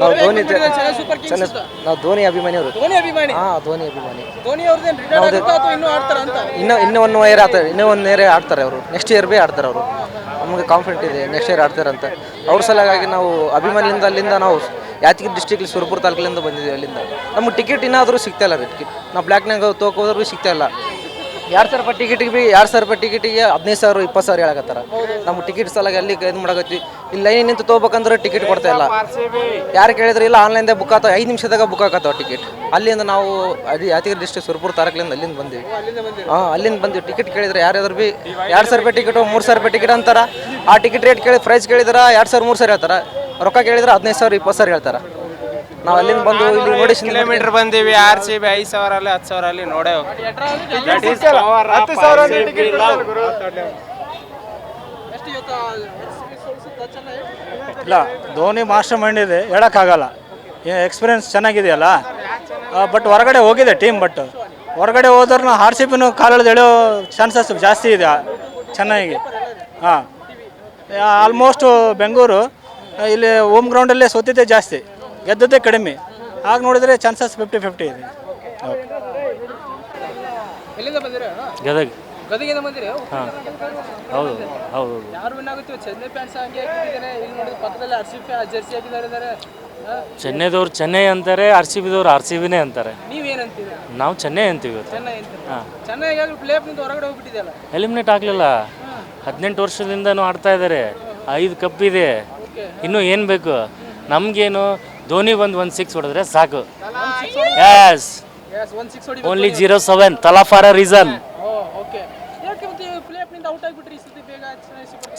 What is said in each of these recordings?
ನಾವು Dhoni super Kings ಅಂತ. ನಾವು ಧೋನಿ ಅಭಿಮಾನಿಯವರು. ಧೋನಿ ಅಭಿಮಾನಿ. ಧೋನಿ ಅಭಿಮಾನಿ. ಧೋನಿ ಅವ್ರದ್ದೇನು ರಿಟೈರ್ಡ್ ಆಗುತ್ತಾ ಅಥವಾ ಇನ್ನೂ ಆಡ್ತಾರ ಅಂತ? ಇನ್ನೂ ಒನ್ ಇಯರ್ ಆಡ್ತಾರೆ. ಇನ್ನೂ ಒನ್ ಇಯರ್ ಆಡ್ತಾರೆ ಅವರು. ನೆಕ್ಸ್ಟ್ ಇಯರ್ ಬಿ ಆಡ್ತಾರೆ ಅವರು. ನಮಗೆ ಕಾನ್ಫಿಡೆಂಟ್ ಇದೆ ನೆಕ್ಸ್ಟ್ ಇಯರ್ ಆಡ್ತಾರೆ ಅಂತ. ಅವ್ರ ಸಲುವಾಗಿ ನಾವು ಅಭಿಮಾನಿಯಿಂದ ಅಲ್ಲಿಂದ ನಾವು ಯಾದಗಿರಿ ಡಿಸ್ಟ್ರಿಕ್ಟ್ ಸುರಪುರ ತಾಲೂಕಿನಿಂದ ಬಂದಿದ್ದೀವಿ. ಅಲ್ಲಿಂದ ನಮಗೆ ಟಿಕೆಟ್ ಇನ್ನಾದರೂ ಸಿಗ್ತಾ ಇಲ್ಲ ರೀ. ಟಿಕೆಟ್ ನಾವು ಬ್ಲ್ಯಾಕ್ನಾಗ ತೊಗೋದ್ರು ಭೀ ಸಿಗ್ತಾ ಇಲ್ಲ. 2,000 ರೂಪಾಯಿ ಟಿಕೆಟಿಗೆ ಭೀ 2,000 ರೂಪಾಯಿ ಟಿಕೆಟಿಗೆ 15,000 20,000 ಹೇಳಕತ್ತಾರ. ನಮ್ಮ ಟಿಕೆಟ್ ಸಲುವಾಗಿ ಅಲ್ಲಿ ಇದು ಮಾಡಕತ್ತಿ. ಇಲ್ಲಿ ಲೈನ್ ನಿಂತು ತೊಗೋಬೇಕಂದ್ರೆ ಟಿಕೆಟ್ ಕೊಡ್ತಾ ಇಲ್ಲ. ಯಾರು ಕೇಳಿದ್ರೆ ಇಲ್ಲ ಆನ್ಲೈನ್ದಾಗ ಬುಕ್ ಆಗ್ತಾವೆ, 5 ನಿಮಿಷದಾಗ ಬುಕ್ ಆಗತ್ತಾವ ಟಿಕೆಟ್. ಅಲ್ಲಿಂದ ನಾವು ಅದು ಯಾದಗಿರಿ ಡಿಸ್ಟ್ರಿಕ್ಟ್ ಸುರಪುರ ತಾಲೂಕಿನಿಂದ ಅಲ್ಲಿಂದ ಬಂದೀವಿ. ಅಲ್ಲಿಂದ ಬಂದೀವಿ. ಟಿಕೆಟ್ ಕೇಳಿದ್ರೆ ಯಾರ್ಯಾದ್ರು ಭೀ 2,000 ರೂಪಾಯಿ ಟಿಕೆಟು 3,000 ರೂಪಾಯಿ ಟಿಕೆಟ್ ಅಂತಾರೆ. ಆ ಟಿಕೆಟ್ ರೇಟ್ ಕೇಳಿ ಪ್ರೈಸ್ ಕೇಳಿದ್ರೆ 2,000 3,000 ಹೇಳ್ತಾರೆ. ರೊಕ್ಕ ಕೇಳಿದ್ರೆ 15,000 20,000 ಹೇಳ್ತಾರೆ. ನಾವು ಅಲ್ಲಿಂದ ಬಂದು ಇಲ್ಲಿ ನೋಡಿ ಕಿಲೋಮೀಟರ್ ಬಂದೀವಿ. RCB 5,000 ಅಲ್ಲಿ 10,000 ಅಲ್ಲಿ ನೋಡೇ ಇಲ್ಲ. ಧೋನಿ ಮಾಸ್ಟರ್ ಮೈಂಡ್ ಇದೆ, ಹೇಳೋಕ್ಕಾಗಲ್ಲ. ಎಕ್ಸ್ಪೀರಿಯನ್ಸ್ ಚೆನ್ನಾಗಿದೆಯಲ್ಲ. ಬಟ್ ಹೊರಗಡೆ ಹೋಗಿದೆ ಟೀಮ್. ಬಟ್ ಹೊರಗಡೆ ಹೋದ್ರೂ RCBನೂ ಕಾಲೆಳೆದು ಎಳೆಯೋ ಚಾನ್ಸಸ್ ಜಾಸ್ತಿ ಇದೆ ಚೆನ್ನಾಗಿ. ಆಲ್ಮೋಸ್ಟು ಬೆಂಗಳೂರು ಇಲ್ಲಿ ಹೋಮ್ ಗ್ರೌಂಡಲ್ಲೇ ಸೋತಿದ್ದೆ ಜಾಸ್ತಿ, ಗೆದ್ದದ್ದೇ ಕಡಿಮೆ. ಆಗ ನೋಡಿದರೆ ಚಾನ್ಸಸ್ 50-50 ಇದೆ. ಎಲ್ಲಿಂದ ಬಂದಿರಾ? ಗದಗ. ಗದಗಿಂದ ಬಂದಿರಾ? ಹೌದು ಹೌದು. ಯಾರು ವಿನ್ ಆಗುತ್ತೆ? ಚೆನ್ನೈ ಫ್ಯಾನ್ಸ್ ಹಂಗೆ ಹಾಕಿದ್ದಾರೆ. ಇಲ್ಲಿ ನೋಡಿದ್ರೆ ಪಕ್ಕದಲ್ಲಿ RCB ಜರ್ಸಿ ಹಾಕಿದ್ದಾರೆ. ಚೆನ್ನೈದವ್ರು ಚೆನ್ನೈ ಅಂತಾರೆ, RCBದವ್ರು RCBನೇ ಅಂತಾರೆ. ನೀವೇನಂತೀರಿ? ನಾವು ಚೆನ್ನೈ ಅಂತೀವಿ. ಚೆನ್ನೈ ಅಂತೀರಿ? ಚೆನ್ನೈ ಪ್ಲೇ ಆಫ್ನಿಂದ ಹೊರಗಡೆ ಹೋಗ್ಬಿಟ್ಟಿದೆಯಲ್ಲ. ಎಲಿಮಿನೇಟ್ ಆಗಲಿಲ್ಲ. 18 ವರ್ಷದಿಂದನೂ ಆಡ್ತಾ ಇದ್ದಾರೆ. 5 ಕಪ್ ಇದೆ. ಇನ್ನೂ ಏನು ಬೇಕು ನಮಗೇನು? ಧೋನಿ ಬಂದು 1 6 ಹೊಡೆದ್ರೆ ಸಾಕು. ಎಸ್, ಓನ್ಲಿ 0-7 ತಲಾ ಫಾರ್ ಅ ರೀಸನ್.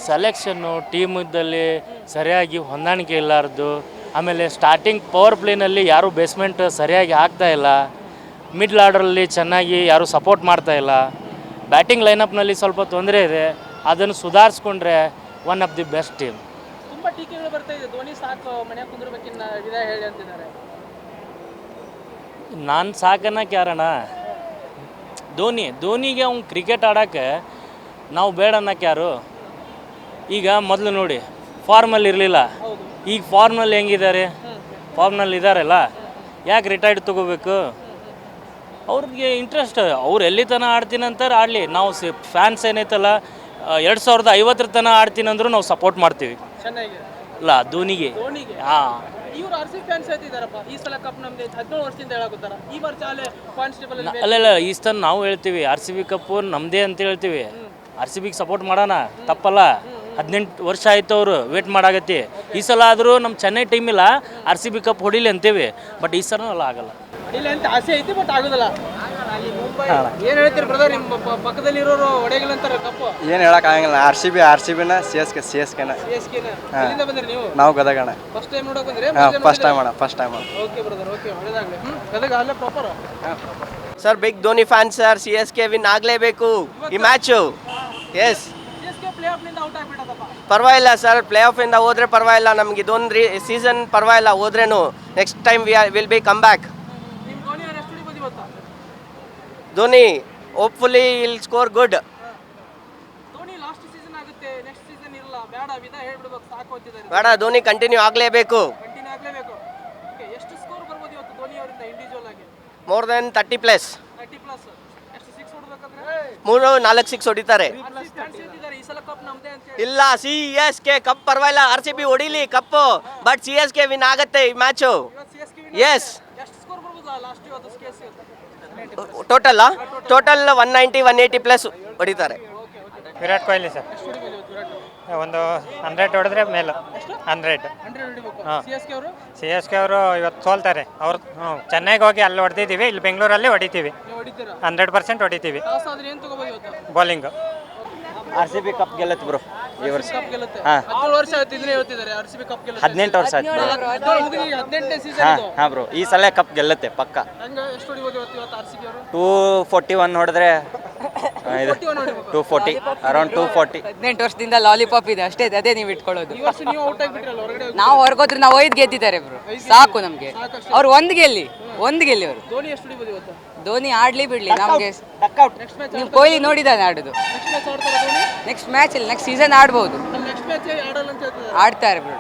ಸೆಲೆಕ್ಷನ್ನು ಟೀಮಲ್ಲಿ ಸರಿಯಾಗಿ ಹೊಂದಾಣಿಕೆ ಇಲ್ಲಾರ್ದು. ಆಮೇಲೆ ಸ್ಟಾರ್ಟಿಂಗ್ ಪವರ್ ಪ್ಲೇನಲ್ಲಿ ಯಾರೂ ಬೇಸ್ಮೆಂಟ್ ಸರಿಯಾಗಿ ಆಗ್ತಾ ಇಲ್ಲ. ಮಿಡ್ಲ್ ಆರ್ಡ್ರಲ್ಲಿ ಚೆನ್ನಾಗಿ ಯಾರೂ ಸಪೋರ್ಟ್ ಮಾಡ್ತಾ ಇಲ್ಲ. ಬ್ಯಾಟಿಂಗ್ ಲೈನಪ್ನಲ್ಲಿ ಸ್ವಲ್ಪ ತೊಂದರೆ ಇದೆ. ಅದನ್ನು ಸುಧಾರಿಸ್ಕೊಂಡ್ರೆ one of the best team. ತುಂಬಾ ಟೀಕೆಗಳು ಬರ್ತಾ ಇದೆ. ಧೋನಿ ಸಾಕು, ಮನೆ ಕುಂದ್ರಬೇಕಿನ್ನ ವಿದಾಯ ಹೇಳಿ ಅಂತಿದ್ದಾರೆ. ನಾನು ಸಾಕನ್ನಕ್ಕೆ ಯಾರಣ್ಣ? ಧೋನಿಗೆ ಅವ್ನು ಕ್ರಿಕೆಟ್ ಆಡೋಕ್ಕೆ ನಾವು ಬೇಡ ಅನ್ನೋಕ್ಕೆ ಯಾರು? ಈಗ ಮೊದಲು ನೋಡಿ ಫಾರ್ಮಲ್ಲಿ ಇರಲಿಲ್ಲ, ಈಗ ಫಾರ್ಮಲ್ಲಿ ಹೆಂಗಿದ್ದಾರೆ? ಫಾರ್ಮ್ನಲ್ಲಿ ಇದ್ದಾರಲ್ಲ, ಯಾಕೆ ರಿಟೈರ್ಡ್ ತೊಗೋಬೇಕು? ಅವ್ರಿಗೆ ಇಂಟ್ರೆಸ್ಟ್, ಅವ್ರು ಎಲ್ಲಿ ತನಕ ಆಡ್ತೀನಿ ಅಂತಾರೆ ಆಡಲಿ. ನಾವು ಫ್ಯಾನ್ಸ್ ಏನೈತಲ್ಲ 2050 ತನಕ ಆಡ್ತೀನಿ ಅಂದರೂ ನಾವು ಸಪೋರ್ಟ್ ಮಾಡ್ತೀವಿ. ಇಲ್ಲ ಧೋನಿಗೆ. ಹಾಂ, ಇವರು RCB ಫ್ಯಾನ್ಸ್ ಹೇಳ್ತಿದ್ದಾರಪ್ಪ, ಈ ಸಲ ಕಪ್ ನಮ್ದೆ 17 ವರ್ಷದಿಂದ ಹೇಳಾಕತ್ತಾರ. ಈ ವರ್ಷ ಕಾನ್ಸ್ಟೇಬಲ್ ಅಲ್ಲ ಈ ಸಲ ನಾವು ಹೇಳ್ತೀವಿ RCB ಕಪ್ಪು ನಮ್ಮದೇ ಅಂತ ಹೇಳ್ತೀವಿ. RCBಗೆ ಸಪೋರ್ಟ್ ಮಾಡೋಣ, ತಪ್ಪಲ್ಲ. 18 ವರ್ಷ ಆಯ್ತು ಅವರು ವೇಟ್ ಮಾಡಾಗತ್ತಿ. ಈ ಸಲ ಆದರೂ ನಮ್ಮ ಚೆನ್ನೈ ಟೀಮ್ ಇಲ್ಲ, RCB ಕಪ್ ಹೊಡಿಲಿ ಅಂತೀವಿ. ಬಟ್ ಈ ಸಲ ಅಲ್ಲ, ಆಗಲ್ಲ. ಹೊಡಿಲಿ ಅಂತ ಆಸೆ ಐತಿ, ಬಟ್ ಆಗೋದಿಲ್ಲ. ಏನು ಹೇಳ್ತೀರಿ ಬ್ರದರ್? ನಿಮ್ಮ ಪಕ್ಕದಲ್ಲಿ ಇರೋರು ಹೊಡೆಯಲ್ಲ ಅಂತಾರೆ ಕಪ್ಪು. ಏನು ಹೇಳೋಕ್ಕಾಗಲ್ಲ. RCBನ CSK. ಎಲ್ಲಿಂದ ಬಂದ್ರಿ ನೀವು? ನಾವು ಗದಗಣ. ಫಸ್ಟ್ ಟೈಮ್ ನೋಡಕ್ ಬಂದ್ರಿ? First time. Okay brother, okay, ಒಳ್ಳೆದಾಗಲಿ. ಗದಗ ಅಲ್ಲೇ proper. Sir big Dhoni fan sir. CSK win ಆಗಲೇಬೇಕು ಈ ಮ್ಯಾಚು. ಎಸ್, ಪ್ಲೇ ಆಫ್ನಿಂದ ಔಟ್ ಆಗ್ಬಿಟ್ಟದಪ್ಪ. ಪರವಾಗಿಲ್ಲ ಸರ್, ಪ್ಲೇ ಆಫಿಂದ ಹೋದ್ರೆ ಪರವಾಗಿಲ್ಲ. ನಮ್ಗೆ ಇದೊಂದು ಸೀಸನ್ ಪರವಾಗಿಲ್ಲ ಹೋದ್ರೇನು. Next time will be come back. ನಿಮ್ಮ ಧೋನಿ ಅವ್ರು ಎಷ್ಟು ಹೊಡಿಬೋದು ಇವತ್ತು? Dhoni hopefully will score good. Dhoni last season ಆಗುತ್ತೆ, ನೆಕ್ಸ್ಟ್ ಸೀಸನ್ ಇರಲ್ಲ. ಬೇಡ, ವಿದಾಯ ಹೇಳ್ಬಿಡ್ಬೇಕು, ಸಾಕು ಅಂತಿದ್ದಾರೆ. ಬೇಡ, ಧೋನಿ ಕಂಟಿನ್ಯೂ ಆಗಲೇಬೇಕು. ಕಂಟಿನ್ಯೂ ಆಗಲೇಬೇಕು. ಎಷ್ಟು ಸ್ಕೋರ್ ಬರ್ಬೋದು ಇವತ್ತು ಧೋನಿ ಅವರಿಂದ ಇಂಡಿವಿಜುವಲ್ ಆಗಿ? More than 30+. 30+. ಎಷ್ಟು 6 ಹೊಡಬೇಕಂದ್ರೆ? 3-4 6 ಹೊಡಿತಾರೆ. ಈ ಸಲ ಕಪ್ ನಮ್ದೇ ಅಂತ ಹೇಳಿ. ಇಲ್ಲ, CSK ಕಪ್ ಪರವಾಗಿಲ್ಲ. RCB ಹೊಡಿಲಿ ಕಪ್ಪು, ಬಟ್ CSK ವಿನ್ ಆಗತ್ತೆ ಈ ಮ್ಯಾಚು. ಎಸ್. ಎಷ್ಟು ಸ್ಕೋರ್ ಬರ್ಬೋದು ಲಾಸ್ಟ್ ಇವತ್ತು CSK? ಟೋಟಲ್ 190-180+ ಹೊಡಿತಾರೆ. ವಿರಾಟ್ ಕೊಹ್ಲಿ ಸರ್ ಒಂದು 100 ಹೊಡೆದ್ರೆ ಮೇಲೆ. 100 CSK ಅವರು ಇವತ್ತು ಸೋಲ್ತಾರೆ. ಅವ್ರು ಚೆನ್ನೈಗೆ ಹೋಗಿ ಅಲ್ಲಿ ಹೊಡೆದಿದ್ದೀವಿ, ಇಲ್ಲಿ ಬೆಂಗಳೂರಲ್ಲಿ ಹೊಡಿತೀವಿ. 100% ಹೊಡಿತೀವಿ. ಬೌಲಿಂಗ್. RCB ಕಪ್ ಗೆಲ್ಲತ್ತೆ ಬ್ರೋ ಈ ವರ್ಷ. 17 ವರ್ಷ ಆಯ್ತು ಇದನ್ನೇ ಹೇಳ್ತಿದ್ದಾರೆ. RCB cup ಗೆಲ್ಲುತ್ತೆ. 18 ವರ್ಷ ಆಯ್ತು. 18ನೇ ಸೀಸನ್. ಹಾಂ ಬ್ರೋ, ಈ ಸಲ ಕಪ್ ಗೆಲ್ಲತ್ತೆ ಪಕ್ಕ. ಹಂಗ ಎಷ್ಟು ಹೊಡಿಬೋದು ಇವತ್ತು RCB ಅವರು? 241 ಹೊಡೆದ್ರೆ 240, ಅರೌಂಡ್ 240. 18 ವರ್ಷದಿಂದ ಲಾಲಿಪಾಪ್ ಇದೆ ಅಷ್ಟೇ, ಅದೇ ನೀವು ಇಟ್ಕೊಳ್ಳೋದು. ಈ ವರ್ಷ ನೀವು ಔಟ್ ಆಗಿಬಿಟ್ರಲ್ಲ ಹೊರಗಡೆ. ನಾವು ಹೊರಗೋದ್ರೆ ನಾವು 5 ಗೆದ್ದಿದ್ದಾರೆ ಬ್ರೋ, ಸಾಕು ನಮಗೆ. ಅವ್ರು ಒಂದು ಗೆಲ್ಲಿ ಅವರು. ಧೋನಿ ಎಷ್ಟು ಹೊಡಿಬೋದು ಇವತ್ತು? ಧೋನಿ ಆಡ್ಲಿ ಬಿಡ್ಲಿ ನಮಗೆ. ನೀವು ಕೊಹ್ಲಿ ನೋಡಿದಾನೆ ಆಡೋದು. ನೆಕ್ಸ್ಟ್ ಮ್ಯಾಚ್ ಅಲ್ಲಿ ನೆಕ್ಸ್ಟ್ ಸೀಸನ್ ಆಡ್ಬೋದು. ನೆಕ್ಸ್ಟ್ ಮ್ಯಾಚ್ ಆಡಲ್ಲ ಅಂತ ಹೇಳ್ತಾರೆ. ಆಡ್ತಾರೆ ಬ್ರೋ.